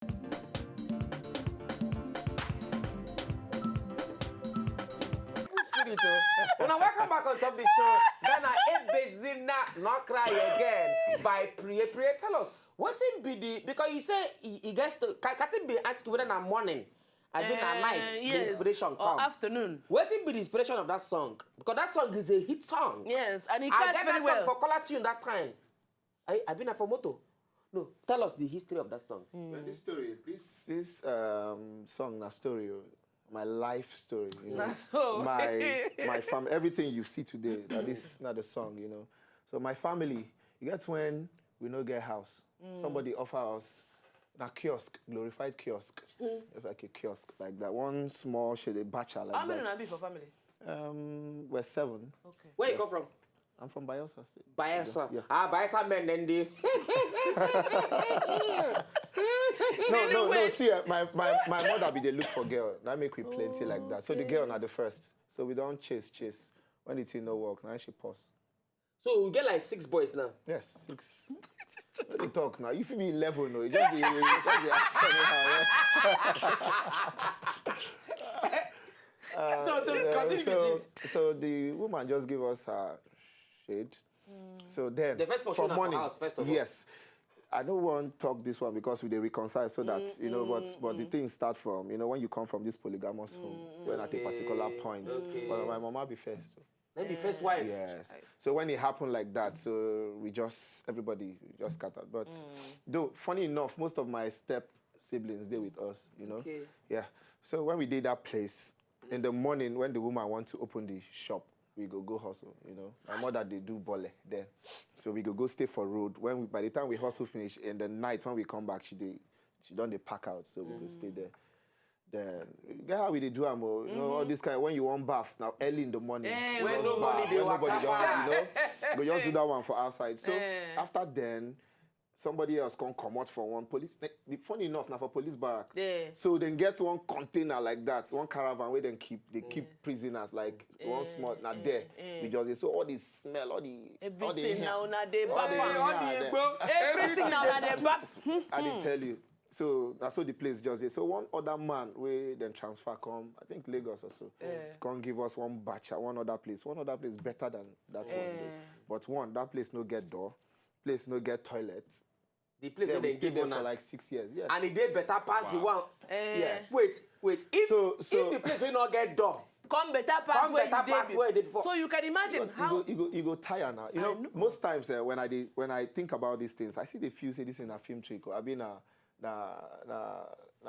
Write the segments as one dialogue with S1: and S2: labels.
S1: When I welcome back on top of the show, then I Ebezina not cry again by Preye. Preye, tell us what's in BD because you say he gets to Katim be asking whether in morning, I mean at night,
S2: yes,
S1: the inspiration come.
S2: or afternoon.
S1: What in be the inspiration of that song? Because that song is a hit song.
S2: Yes, and he
S1: I
S2: catch
S1: get
S2: very
S1: that
S2: well.
S1: song for color tune that time. I been a for moto. No, tell us the history of that song.
S3: Well, this story, this song, na story, my life story. You know?
S2: So.
S3: my family, everything you see today, that is not the song, you know. So my family, you get when we no get house, somebody offer us a kiosk, glorified kiosk. It's like a kiosk like that. One small shaded batcha like
S2: How many
S3: that.
S2: be for family?
S3: We're 7.
S2: Okay.
S1: Where you come from?
S3: I'm from Bayelsa State.
S1: Bayelsa.
S3: Yeah.
S1: Bayelsa men then they.
S3: No. See, my mother be the look for girl. That make we plenty like that. So the girl not the first. So we don't chase. When it no work, now she pause.
S1: So we get like 6 boys now.
S3: Yes, 6. Let me talk now. You feel me 11, no? You just the So the woman just give us her shade. So then
S1: The first portion
S3: for morning,
S1: of house, first of all.
S3: yes. I don't want to talk this one because we they reconcile so that you know but the things start from when you come from this polygamous home when at a particular point. But my mama be first.
S1: Then the first wife.
S3: Yes. So when it happened like that, so everybody just scattered. But though funny enough, most of my step siblings they with us, you know.
S1: Okay.
S3: Yeah. So when we did that place in the morning when the woman want to open the shop, we go hustle, you know. My mother they do bole there. So we go stay for road. By the time we hustle finish in the night when we come back, she done the pack out, so we go stay there. Then get how we do am, you know, all this kind when you want bath now early in the morning.
S1: When nobody don't,
S3: we just do that one for outside. So after then, somebody else come out for one police. Funny enough, now for police barrack.
S2: Yeah.
S3: So then get one container like that, one caravan where they keep prisoners like one small not there. We just so all the smell, all the
S2: everything now they
S3: everything
S2: now they bath.
S3: I didn't tell you. So that's what the place just is. So one other man where then transfer come, I think Lagos or so, come give us one batch at one other place better than that one. Though. But that place no get door, place no get toilet.
S1: The place where they
S3: stayed
S1: give
S3: there for like 6 years. Yes.
S1: And the day better pass the one.
S3: Yes.
S1: Wait. If the place will not get door,
S2: come better pass where you did before. So you can imagine how
S3: you go tire now. You know, most times when I think about these things, I see the few say this in a film trick or I mean a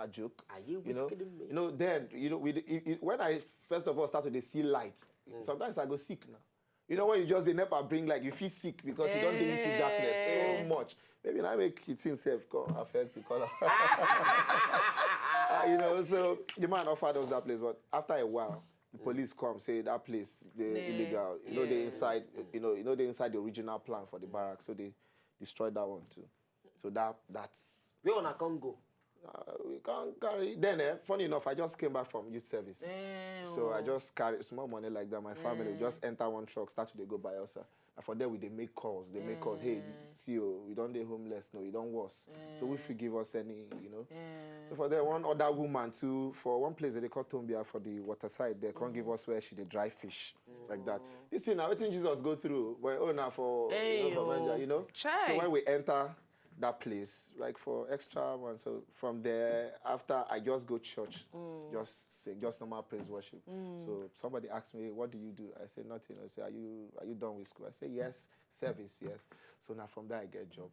S3: joke.
S1: Are you kidding me?
S3: You know, then when I first of all started to see light, sometimes I go sick now. You know when you just never bring like you feel sick because you don't get into darkness so much. Maybe I make it itself affect the color. You know, so the man offered us that place, but after a while, the police come say that place they illegal. You know they inside. You know they inside the original plan for the barrack, so they destroyed that one too. So that's
S1: we on a Congo.
S3: We can't carry. Then, funny enough, I just came back from youth service. So I just carry small money like that. My family would just enter one truck, start to go by us. And for them, they make calls. They make calls. Hey, see you, we don't do homeless. No, we don't worse. So if you give us any, you know. So for them, one other woman too, for one place that they call Tombia for the water side, they can't give us where she they dry fish like that. You see now, everything Jesus go through. Well, now for Venja, you know.
S2: Chai.
S3: So when we enter that place, like for extra one. So from there, after I just go church, just sing, just normal praise worship. So somebody asked me, "What do you do?" I say nothing. I say, "Are you done with school?" I say, "Yes." Service, yes. So now from there I get a job.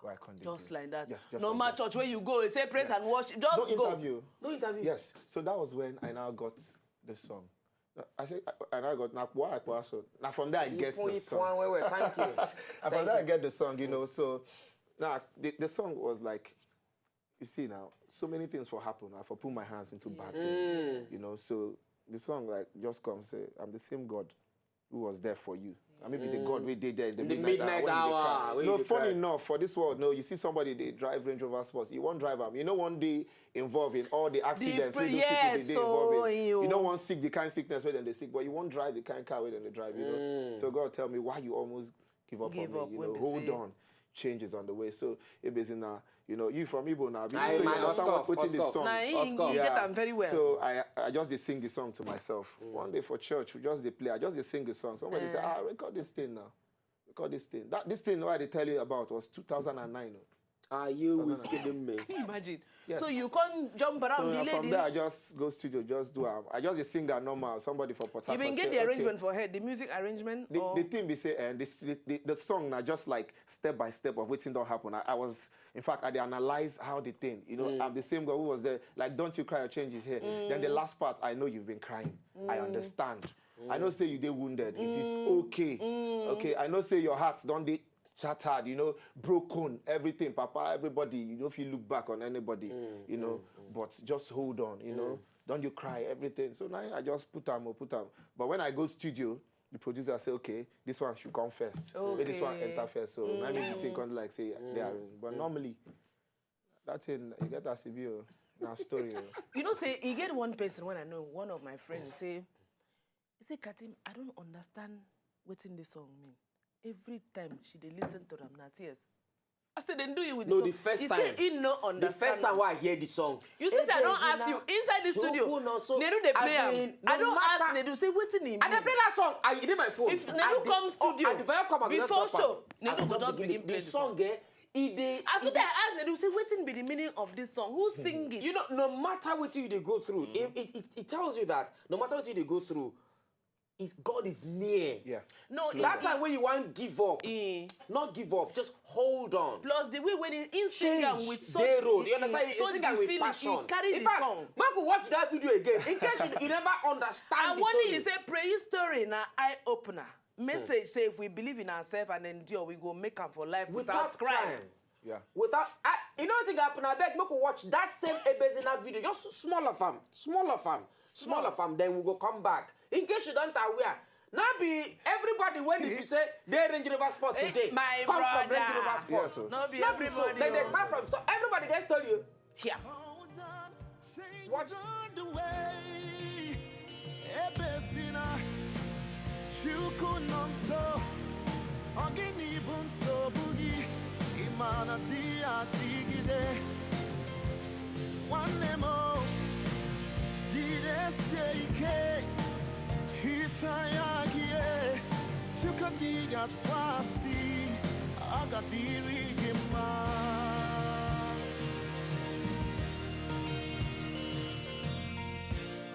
S3: Where I can't
S2: just like that.
S3: Yes, just
S2: no
S3: like
S2: matter church where you go, say praise and worship. Just
S3: no
S2: go.
S3: Interview.
S1: No interview.
S3: Yes. So that was when I now got the song. I say I now got now from there I get the song.
S1: Thank you.
S3: And from there I get the song, you know. So now the song was like, you see now, so many things will happen. I for put my hands into bad things, you know. So the song like just come say, I'm the same God who was there for you. And maybe the God we did there in the midnight hour. No, funny enough, for this world, no, you see somebody they drive Range Rover Sports, you won't drive them. You know, one day involved in all the accidents where those people they involved in. You don't want sick the kind of sickness where they sick, but you won't drive the kind of car where they drive. You know. So God tell me why you almost give up on me. You know, hold on. Changes on the way. So it is in You know, you from Igbo now.
S1: Aye,
S3: so
S1: man,
S3: you understand what putting the song.
S2: Nah, you get them very well.
S3: So I just dey sing the song to myself. One day for church, we just dey play. I just dey sing the song. Somebody say, record this thing now. Record this thing. This thing what they tell you about was 2009.
S1: Are you kidding me?
S2: Can you imagine?
S3: Yes.
S2: So you can't jump around the lady.
S3: From there, I just go studio, just do I just dey sing that normal. Somebody for Port Harcourt.
S2: You even get the arrangement for her, the music arrangement?
S3: The thing be say, and the song now just like step by step of waiting don't happen. I was, in fact, I dey analyze how the thing, you know, I'm the same guy who was there, like, don't you cry, your change is here. Then the last part, I know you've been crying. I understand. I know say you dey wounded. It is okay. Okay, I know say your heart don't dey shattered, you know, broken, everything, Papa, everybody, you know, if you look back on anybody, you know, but just hold on, you know, don't you cry, everything. So now I just put them. But when I go studio, the producer say, okay, this one should come first. Okay. This one enter first. So I mean, the thing can like say they are, but normally, that's in, you get that CBO, now story.
S2: You know, say, you get one person when I know, one of my friends say, Katim, I don't understand what's in the song mean. Every time she dey listen to them, now tears. I said, then do you with the song?
S1: The first
S2: he
S1: time.
S2: Say, he no understand.
S1: The first time I hear the song.
S2: You see, I don't ask you inside the studio. Nedu they play am. I don't ask Nedu. Say, what in him?
S1: And they play that song. I did my phone.
S2: If Nedu comes studio before show, Nedu go just begin play the song. As soon as I ask Nedu, say, what be the meaning of this song? Who sing it?
S1: You know, no matter what you they go through, it tells you that no matter what you they go through, God is near.
S3: Yeah.
S2: No,
S1: that time when you want give up, not give up, just hold on.
S2: Plus the way when he sing am with such
S1: road, you understand? He sing am with passion.
S2: He carry the song.
S1: Man could watch that video again in case you never understand.
S2: And one thing he say, Preye story na eye opener. Message say if we believe in ourselves and endure, we go make am for life without crime.
S3: Yeah.
S1: Without, you know what happen? I beg, make we watch that same Ebezina video, just smaller farm. Then we go come back. In case you don't aware, now be everybody when you say they Range Rover Sport today,
S2: my
S1: come
S2: brother.
S1: from Range Rover Sport.
S3: Yeah, so.
S2: No be
S1: Not
S2: everybody.
S1: so. Then they start from so everybody gets told you.
S2: Yeah.
S1: Watch.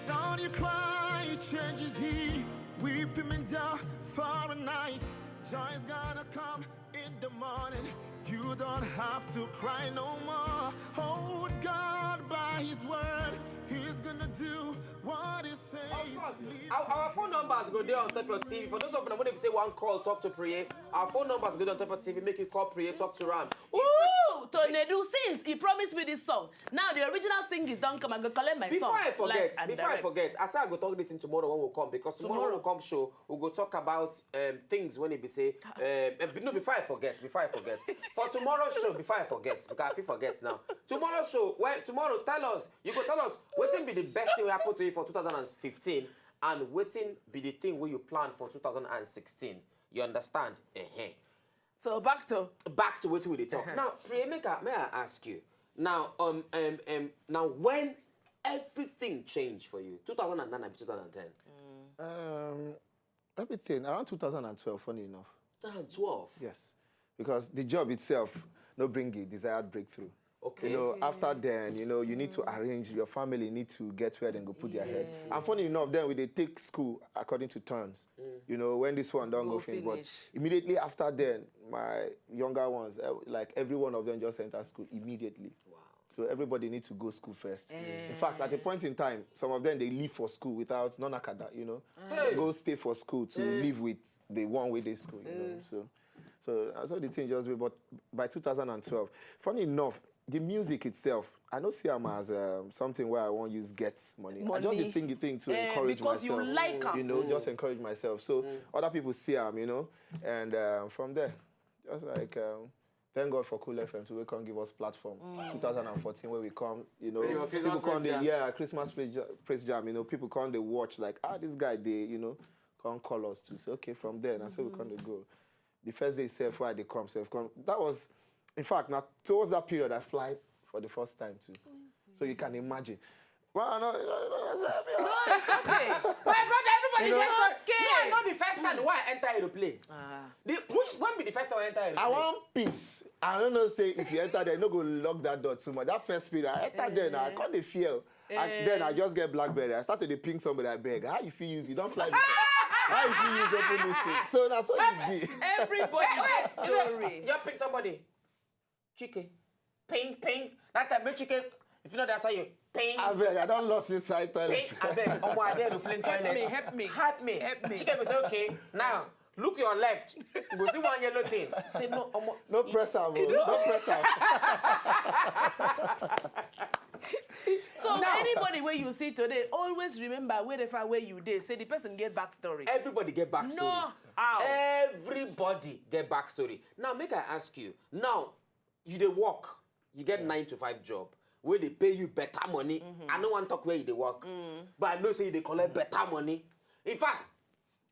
S4: Don't you cry, changes he, weep him down for a night. Joy's gonna come in the morning. You don't have to cry no more. Hold God by his word. He's gonna do what he says.
S1: Our phone numbers go there on top of your TV. For those of you that want to say one call, talk to Preye. Our phone numbers go there on top of TV. Make you call Preye, talk to Ram.
S2: Ooh, to Nedu, since he promised me this song, now the original singers don't come and go collect my
S1: Before
S2: song.
S1: I forget, I say I go talk this in tomorrow when we come, because tomorrow when we come show, we go talk about things when it be say. No, before I forget. For tomorrow's show, before I forget, because I forget now. Tomorrow's show, tomorrow you go tell us what be the best thing that happened to you for 2015, and wetin be the thing where you plan for 2016. You understand?
S2: So back to
S1: what we talk. Now, Preye, may I ask you? Now, now when everything changed for you, 2009 and 2010.
S3: Everything around 2012. Funny enough.
S1: 2012.
S3: Yes, because the job itself no bring a desired breakthrough.
S1: Okay.
S3: You know, after then, you know, you need to arrange, your family need to get where they go put their heads. And funny enough, then we they take school according to turns. You know, when this one don't go finish. But immediately after then, my younger ones, like every one of them just enter school immediately. Wow. So everybody needs to go school first. In fact, at a point in time, some of them, they leave for school without non-academic, you know. They go stay for school to live with the one way they school, you know. So that's how the thing just be. But by 2012, funny enough, the music itself, I don't see them as something where I want to use get money. I just sing the thing to encourage myself.
S2: Because you like them.
S3: You know, just encourage myself. So other people see them, you know. And from there, just like, thank God for Cool FM to come give us platform. 2014 where we come, you know. People come, Christmas praise jam, you know. People come, they watch like, this guy, they, you know, come call us to say, okay, from there. That's where we come to go. The first day, why they come, that was In fact, now towards that period, I fly for the first time too. So you can imagine. Well, no,
S2: it's okay.
S1: My brother, everybody gets story.
S2: okay.
S1: Me, I know the first time why I enter aeroplane. When be the first time I enter aeroplane?
S3: I want peace. I don't know, say, if you enter there, you no go lock that door too much. That first period, I enter there now, I call the fear. Then I just get BlackBerry. I started to ping somebody, I beg. How you feel use? You don't fly before. How you feel use open this thing? So that's what you be.
S2: Everybody has story.
S1: You pick somebody. Chicken. Ping, ping. That time, make chicken. If you know that's how you ping.
S3: I beg, I don't lost inside toilet.
S1: Ping, I beg. I dare to play toilet.
S2: Help me.
S1: Help me. Chicken will say, okay, now, look your left. You go see one yellow thing. Say, no,
S3: no press out, bro. No press out.
S2: So anybody where you see today, always remember where you did. Say the person get backstory.
S1: Everybody get backstory.
S2: No, how?
S1: Everybody get backstory. Now, make I ask you. Now, you dey work. You get 9 to 5 job. Where they pay you better money. I don't want to talk where you dey work. But I know say they collect better money. In fact,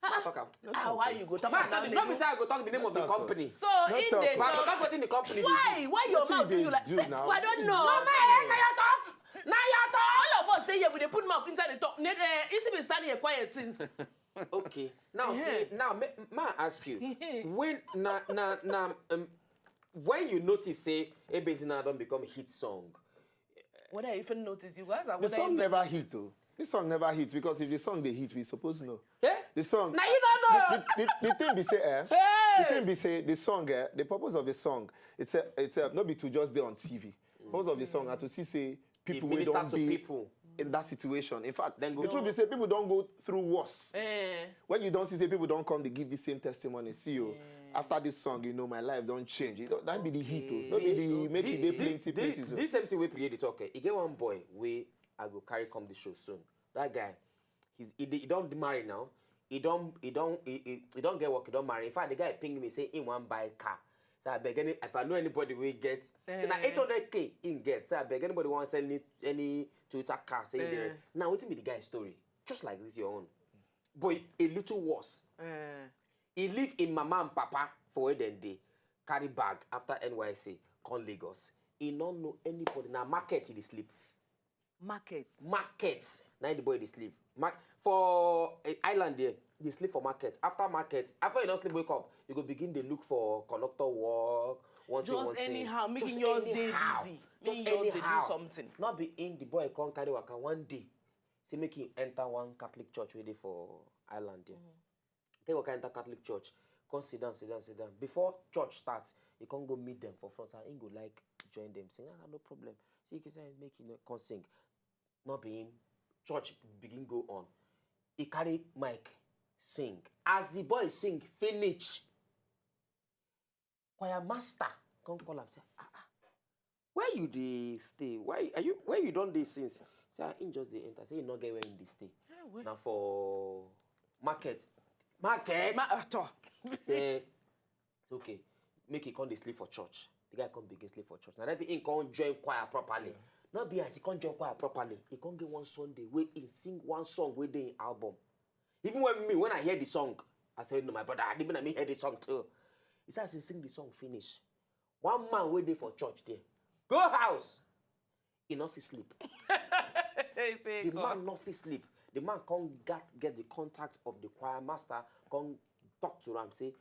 S2: Why you go talk about
S1: not be say I go talk the name of the company.
S2: So in the
S1: But I go talk wetin the company
S2: why? Why your mouth do you like? Say, I don't know.
S1: No, man, now you talk. Now you talk.
S2: All of us stay here with they put mouth inside the talk. It's been standing here quiet since.
S1: Okay. Now, may I ask you, when you notice say a Bezina don't become a hit song.
S2: What I even notice you guys are
S3: The song never hit though. This song never hits because if the song they hit, we supposed to know.
S1: Yeah?
S3: The song.
S1: Now you don't know.
S3: The thing be say,
S1: Hey!
S3: The thing be say, the song, the purpose of the song, it's not be to just be on TV. The purpose of the song are to see say people will don't be
S1: people
S3: in that situation. In fact,
S1: then
S3: the truth be say people don't go through worse. When you don't see say people don't come, they give the same testimony. See you. After this song, you know my life don't change. That be the hit. Not be the make it they plenty places.
S1: This same thing we create the talk. He get one boy we I go carry come the show soon. That guy, he don't marry now. He don't get work. He don't marry. In fact, the guy pinged me say he want buy car. So I beg if I know anybody will get. So now 800K in get. So I beg anybody want sell any Toyota car. Say there. Now what be the guy's story? Just like this your own. Boy, a little worse. He live in mama and papa for where then they carry bag after NYC come Lagos. He don't know anybody. Now market he sleep.
S2: Market.
S1: Now the boy they sleep. For island there, they sleep for market. After you don't sleep, wake up, you go begin to look for conductor work.
S2: Just anyhow, making yours day busy.
S1: Just
S2: anyhow. Do something.
S1: Not be in the boy can't carry work one day. See make him enter one Catholic church ready for island there. They will enter Catholic church. Come sit down. Before church starts, you can't go meet them for front. So I ain't go like join them. Sing, no problem. So you can say make you come sing. Not being church begin go on. He carry mic, sing. As the boy sing, finish. Choir master come call and say, where you dey stay? Where you done this since? Say in just the enter. Say you not get where in the stay. Now for market. Say it's okay. Make it come dey sleep for church. The guy come begin sleep for church. Now that be in come join choir properly. Not be as he can't join choir properly. He can't get one Sunday where he sing one song where they in album. Even when I hear the song, I said, no, my brother, I didn't hear the song too. He says he sing the song finish. One man waiting for church there. Go house. He not fit sleep. The man not fit sleep. The man can't get the contact of the choir master. Can't talk to him. Say,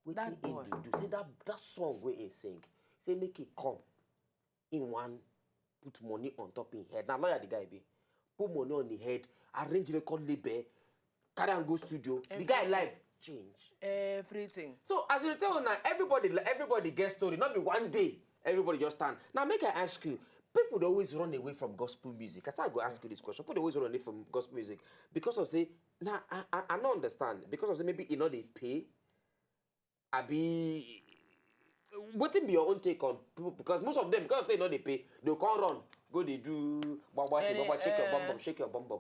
S1: what he do? Say that song where he sing. Say make it come in one. Put money on top in head. Now lawyer the guy be. Put money on the head. Arrange record label. Carry and go studio. Everything. The guy life change.
S2: Everything.
S1: So as you tell now, everybody gets story. Not be one day. Everybody just stand. Now make I ask you. People always run away from gospel music. As I go ask you this question, people always run away from gospel music because of say. Now I don't understand. Because of say maybe you know they pay. I be. What be your own take on people? Because most of them, because of say no they pay, they can't run. Go they do shake your bum bum.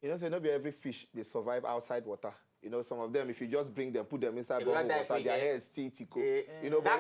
S3: You know, so not be every fish they survive outside water. You know, some of them, if you just bring them, put them inside water, their hair is still tickle. You know, but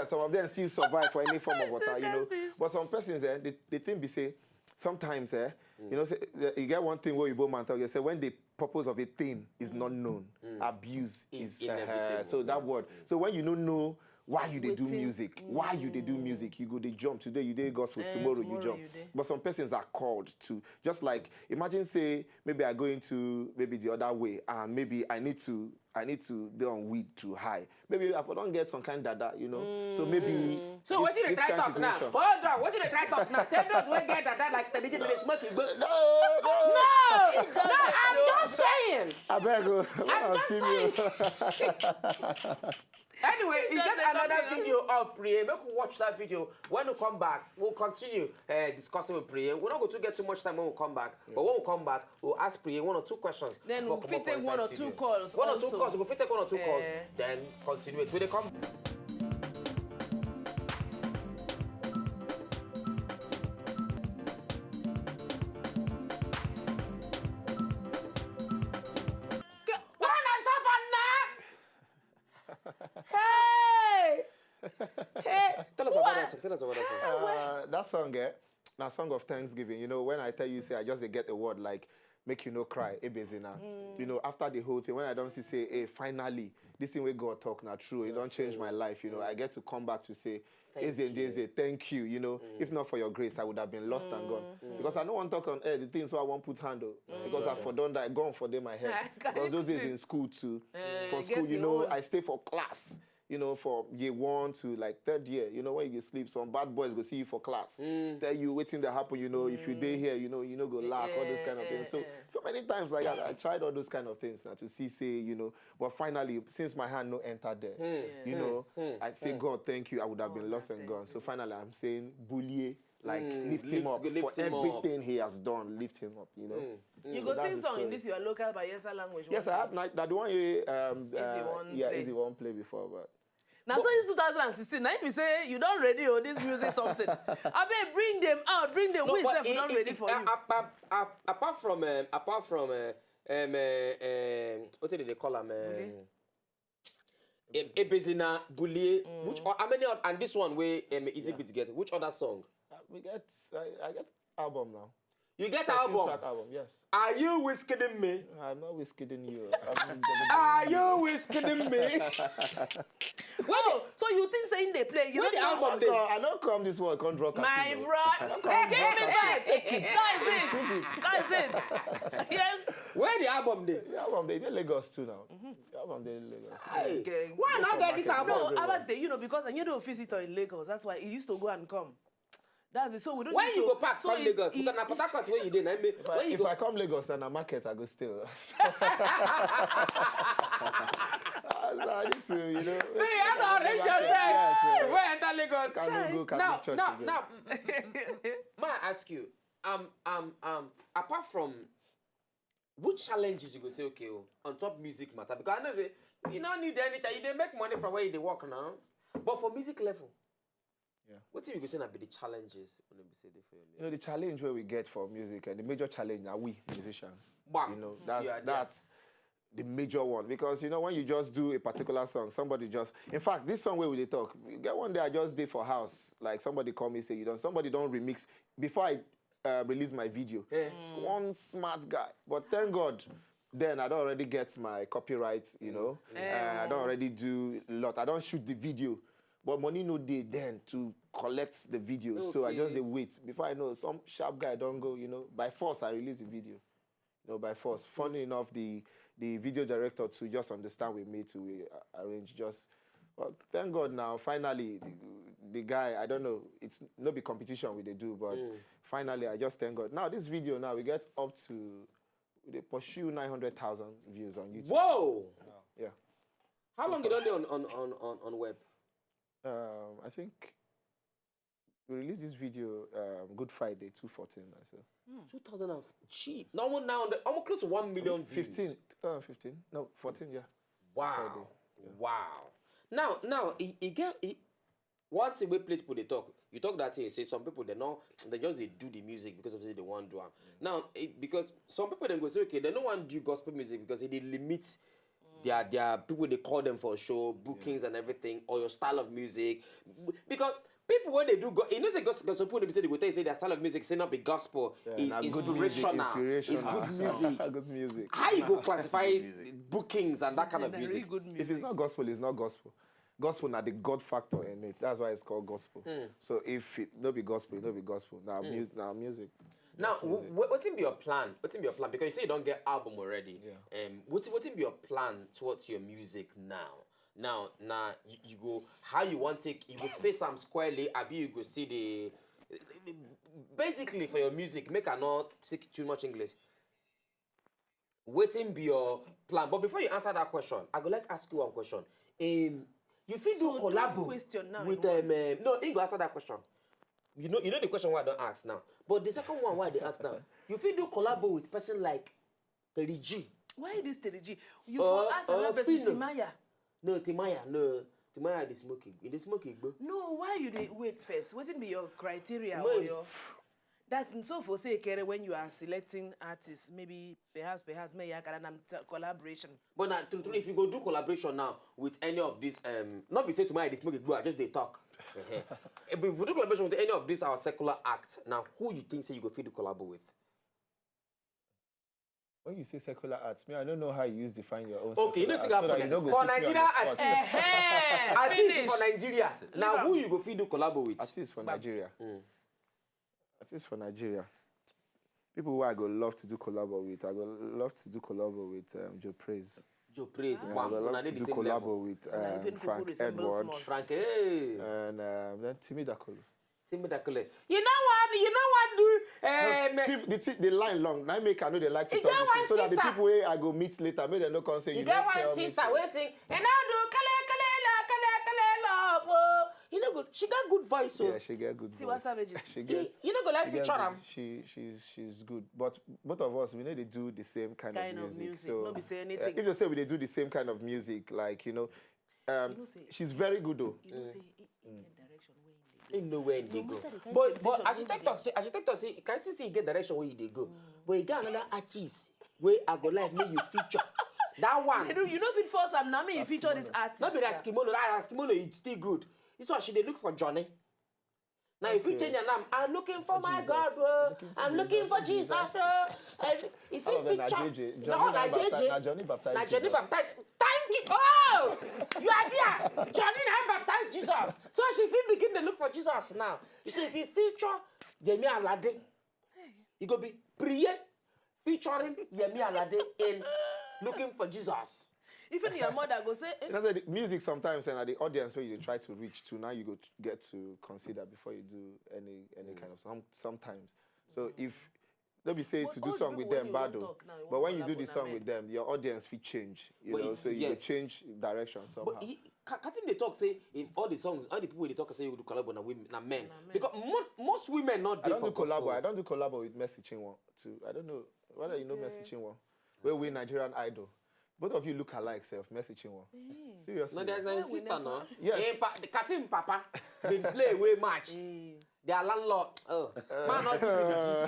S3: some of them still survive for any form of water. You know, but some persons they think be say sometimes you know, say, you get one thing where you both man talk. You say when the purpose of a thing is not known, abuse is inevitable. So that word. So when you don't know why you they do music? Why you they do music? You go they jump today, you do gospel, tomorrow you jump. But some persons are called to, just like imagine say maybe I go into maybe the other way and maybe I need to do on weed too high. Maybe if I don't get some kind of data, you know. So maybe.
S1: So what did they try talk now? Hold on, what did they try talk now? Say those we get that like the digital smoking. No, I'm just saying.
S3: I beg you.
S1: I'm just saying. Anyway, it's just another video of Preye. Make we watch that video. When we come back, we'll continue discussing with Preye. We're not going to get too much time when we come back. But when we come back, we'll ask Preye 1 or 2 questions.
S2: Then we'll fit take 1 or 2 calls.
S1: 1 or 2 calls. We'll fit take 1 or 2 calls. Then continue it. When they come. Tell us about that song. Tell us about that song.
S3: That song, now song of Thanksgiving. You know, when I tell you, say I just they get a word like make you no cry, ebezina. You know, after the whole thing, when I don't see say, hey, finally, this thing we God talk now true. It don't change my life. You know, I get to come back to say, thank you. You know, if not for your grace, I would have been lost and gone. Because I don't want to talk on air the things so I won't put handle. Because I've done that, gone for them my head. Because those days in school too. For school, you know, I stay for class. You know, for year 1 to like 3rd year, you know, when you sleep, some bad boys go see you for class. Tell you waiting that happen, you know, if you day here, you know go laugh, all those kind of things. So many times like I tried all those kind of things now to see, say, you know, but finally, since my hand no entered there, you know, I say, God, thank you, I would have been lost and gone. So finally, I'm saying, bully, like, lift him up for everything he has done, lift him up, you know.
S2: You go sing song in this your local Bayelsa language.
S3: Yes, I have. That the one you, Easy One play before, but.
S2: Now, so in 2016, now if you say you don't ready or this music something, I bet bring them out, bring them. We self not ready for you.
S1: Apart from what did they call them? Ebezina, Bully, which how many and this one where Easy Beat get? Which other song?
S3: We get I get album now.
S1: You get album?
S3: Album, yes.
S1: Are you whisking me?
S3: I'm not whisking you.
S1: Are you whisking me?
S2: Well, so you think saying they play? You know the album they.
S3: I don't come this one. Can't draw.
S2: My brother, give me that. That's it. Yes.
S1: Where the album they?
S3: The album they Lagos too now. The album they Lagos.
S1: Hey, why not get this album?
S2: No, about the, you know, because I need a visitor in Lagos. That's why he used to go and come. That's it. So we don't.
S1: When you go back from Lagos, because na Port Harcourt where you did.
S3: If I come Lagos and a market, I go still. I need to, you know.
S1: See, you have to arrange yourself. Before you enter Lagos. Now, may I ask you, apart from which challenges you go say okay on top music matter? Because I know say you don't need any challenge. You dey make money from where you dey work now, but for music level. Yeah. What do you say be the challenges when you say for your music?
S3: You know, the challenge where we get for music and the major challenge are we musicians.
S1: Bam.
S3: You know, that's the major one. Because you know, when you just do a particular song, somebody just in fact, this song where we talk, you get one day I just did for house, like somebody call me say somebody don't remix before I release my video. One smart guy. But thank God. Then I don't already get my copyright, you know. I don't already do a lot. I don't shoot the video. But money no day then to collect the video. Okay. So I just wait. Before I know, some sharp guy don't go, you know. By force, I release the video. You know, by force. Funny enough, the video director to just understand with me to arrange just... Well, thank God now, finally, the guy, I don't know, it's no big competition we they do, but finally, I just thank God. Now, this video now, we get up to... They pursue 900,000 views on YouTube.
S1: Whoa!
S3: Yeah.
S1: How long you done there on web?
S3: I think we released this video Good Friday, 2014. So.
S1: 2000 cheap. Now almost close to 1 million views.
S3: 2015. No, 14. Yeah.
S1: Wow. Friday, yeah. Wow. Now, one thing we place people they talk. You talk that thing. Say some people they just do the music because obviously they want to do. Now, because some people then go say okay, they don't want to do gospel music because they limit. There are people they call them for show, bookings and everything, or your style of music. Because people when they do you know say gospel people they say they go tell you say their style of music say not be gospel is inspirational. It's good music.
S3: Good music.
S1: How you go classify bookings and that kind of music?
S3: If it's not gospel, it's not gospel. gospel now the God factor in it. That's why it's called gospel. So if it no be gospel, it no be gospel. Now music.
S1: Now, what be your plan? What be your plan? Because you say you don't get album already.
S3: Yeah.
S1: What be your plan towards your music now? Now, you go how you want to you go face some squarely. Abi you go see the basically for your music. Make I not speak too much English. What be your plan? But before you answer that question, I go like ask you one question. You feel do collabo with no, you go answer that question. You know the question why I don't ask now. But the second one why they ask now. You feel do collabo with person like Terry G.
S2: Why this Terry G? You for ask another person Timaya.
S1: No, Timaya the smoking. In the smoking, bro.
S2: No, why you dey wait first? What's be your criteria or your? That's so for say Kere when you are selecting artists, maybe perhaps may you can collaboration.
S1: But now, if you go do collaboration now with any of these, not be say Timaya the smoking, bro. Just they talk. But if you do collaboration with any of these our secular acts, now who you think say you go fit to collabo with?
S3: When you say secular arts, I don't know how you define your own.
S1: Okay, you know for Nigeria artists. Artists for Nigeria. Now who you go fit do collabo with?
S3: Artists for Nigeria. Artists for Nigeria. People who I go love to do collabo with. I go love to do collabo with Joe Praise.
S1: Joe Praise.
S3: I go love to do collabo with Frank Edward.
S1: Frank, hey.
S3: And then Timmy Dakolo.
S1: You know what do
S3: the line long. Now make I know they like to talk this so that the people where I go meet later, make them no come say
S1: you got one sister we sing and I do kale love. Oh. You know good. She got good voice. So.
S3: Yeah, she get good voice.
S1: You know go like feature them.
S3: She's good. But both of us we know they do the same kind of music. So
S2: no be say anything.
S3: if you say they do the same kind of music, like she's very good though.
S2: You know say direction where
S1: in nowhere they go. But architect say, can you see you get direction where they go? But you got another artist where I go like me you feature. That one.
S2: You know if it force I'm not me you feature this artist.
S1: Not be that kimono. That kimono it's still good. This one she they look for Johnny. Now if you change your name, I'm looking for my God, bro. I'm looking for Jesus. And if you feature,
S3: Johnny Baptist.
S1: Now Johnny Baptist. Thank you. Oh, you are there. Johnny now baptized Jesus. So she will begin to look for Jesus now. You see, if you feature Yemi Alade, you go be Preye featuring Yemi Alade in looking for Jesus.
S2: Even your mother go say.
S3: You know, the music sometimes and the audience where you try to reach to now you go to get to consider before you do any kind of song. Sometimes, so if don't be saying to do song with them bad though, but when you do the song with them, your audience will change. You know, so you will change direction somehow.
S1: But Katim they talk say in all the songs, all the people they talk say you do collabo na women, na men. Because most women not.
S3: I don't do collabo. I don't do collabo with Mercy Chinwo too. I don't know whether you know Mercy Chinwo. Where we Nigerian Idol. Both of you look alike, self. Mercy Chinwo. Seriously.
S1: No, there's no sister, no.
S3: Yes.
S1: The Katim Papa, they play way match. They are landlord. Oh, man, not give you this.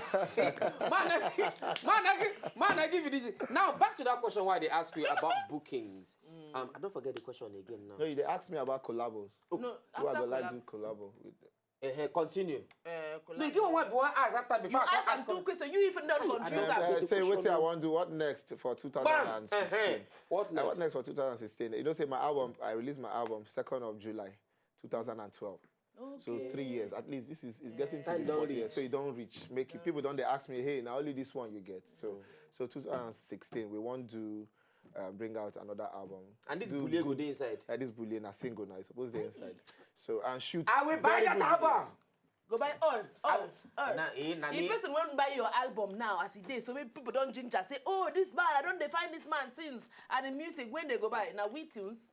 S1: Man, I give you this. Now back to that question why they ask you about bookings. I don't forget the question again now.
S3: No, they asked me about collabos.
S2: No,
S3: who I go like do collabo with them.
S1: Continue. No, give one ask after before
S2: you
S1: I
S2: ask two questions. You even not confused.
S3: Say what I want to do. What next for 2016?
S1: What next?
S3: What next for 2016? You know, say my album. I released my album 2nd of July, 2012. Okay. So 3 years at least. This is getting to be 4 years. So you don't reach. People don't. They ask me, hey, now only this one you get. So 2016 we want to bring out another album. And
S1: this bully go dey inside.
S3: This bully na single now. It's supposed to be inside. So and shoot.
S1: I will buy that album.
S2: Go buy all. If person won't buy your album now as it is, so maybe people don't ginger say, oh, this man, I don't define this man since. And in music, when they go buy, now we tunes.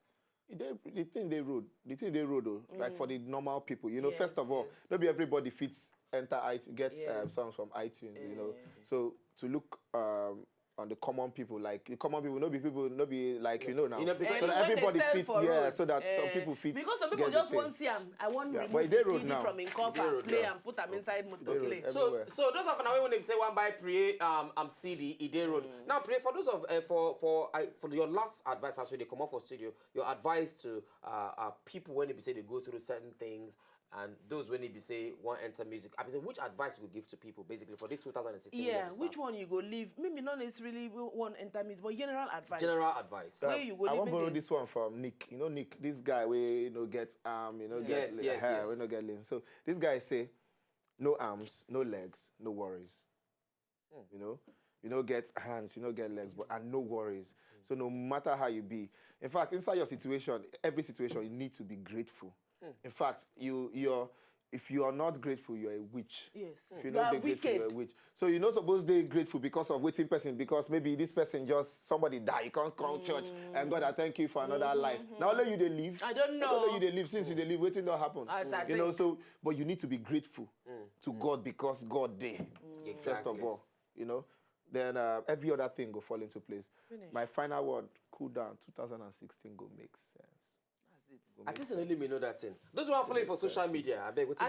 S3: The thing they wrote though, like for the normal people, you know, first of all, maybe everybody fits enter get songs from iTunes, you know. So to look on the common people, like the common people, no be like you know now. So that everybody fits, so that some people fit.
S2: Because some people just want to see them. I want to remove the CD from in cover, play and put them inside motor play.
S1: So those of now when they say one buy Preye CD, Ide Road. Now Preye, for those of for your last advice as when they come off for studio, your advice to people when they say they go through certain things, and those when it be say want enter music. I mean, which advice you give to people basically for this 2016?
S2: Yeah, which one you go leave? Maybe not necessarily one enter music, but general advice.
S1: General advice.
S2: Where you go
S3: I
S2: leave
S3: want to borrow
S2: it.
S3: this one from Nick. You know Nick, this guy where get get hair, we get limb. So this guy say, no arms, no legs, no worries. You know, get hands, you know, get legs, but and no worries. So no matter how you be, in fact, inside your situation, every situation, you need to be grateful. In fact, if you are not grateful, you're a witch.
S2: Yes.
S3: If you're not grateful, you're a witch. So you're not supposed to be grateful because of waiting person, because maybe this person somebody die, you can't come church, and God, I thank you for another life. Now only you they live.
S2: I don't know.
S3: Now only you they live, since you they live, waiting don't happen. You know, so but you need to be grateful to God because God did. First of all, you know. Then every other thing will fall into place. My final word, cool down, 2016 go make sense.
S1: I think really me know that thing. Those who are following for social media, I beg what you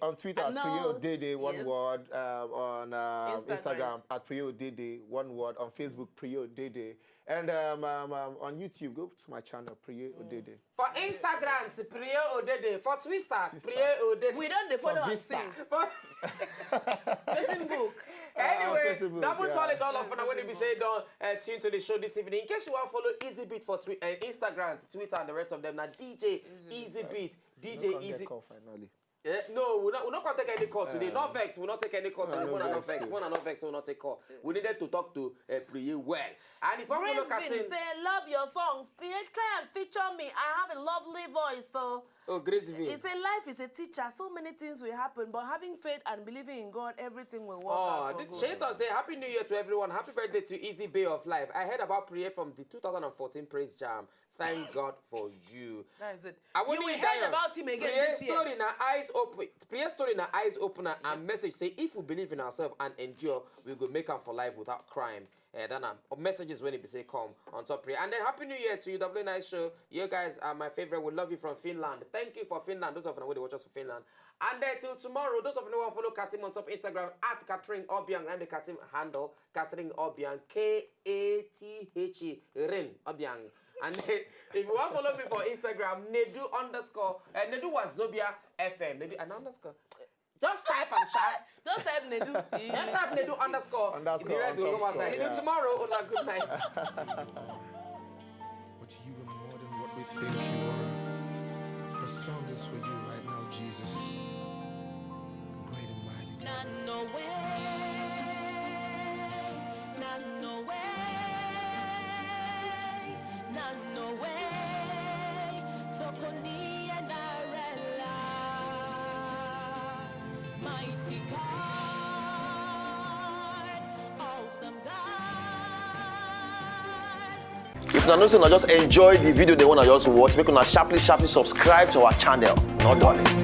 S3: on Twitter, Preye Dede, one word. On Instagram, at Preye Dede, one word. On Facebook, Preye Dede. And on YouTube, go to my channel, Preye Dede.
S1: For Instagram, it's Preye Dede. For Twitter, Preye Dede.
S2: We don't follow us since. Facebook.
S1: Anyway, double toilet all of when we say don't tune to the show this evening. In case you want to follow Easy Beat for Instagram, Twitter, and the rest of them, now DJ Easy Beat, DJ Easy. No, we're not going to take any call today. Not vex, we'll not take any call today. We're not vex, we'll not take call. We needed to talk to Preye well. And if I look at it,
S2: say, love your songs. Preye, try and feature me. I have a lovely voice, so.
S1: Oh, Graceville.
S2: He said life is a teacher. So many things will happen, but having faith and believing in God, everything will work out.
S1: This Shaitan say Happy New Year to everyone. Happy birthday to Easy Bay of Life. I heard about Preye from the 2014 Praise Jam. Thank God for you.
S2: That is it.
S1: I want
S2: you will hear about him again this year. Preye story na eyes opener and message say if we believe in ourselves and endure, we will make up for life without crime. Then messages when it be say come on top Preye. And then Happy New Year to you, W Nice Show. You guys are my favorite. We love you from Finland. Thank you for Finland. Those of you who watch us from Finland. And then till tomorrow, those of you who want to follow Katim on top Instagram at Catherine Obiang. And the Katim handle Catherine Obiang, Kathe Rin Obiang. And then, if you want to follow me for Instagram, Nedu Wazobia FM. Nedu an underscore. Just type and chat. Just type Nedu.
S1: Just type Nedu underscore. The rest will come outside. Till tomorrow, good night.
S4: But you are more than what we think you are. The song is for you right now, Jesus. Great and mighty.
S5: Not no way. Not no way. Not no way. Tokoni and Arella. Mighty God. Awesome God.
S6: If you know, just enjoy the video they want to just watch, make una sharply subscribe to our channel. Not darling.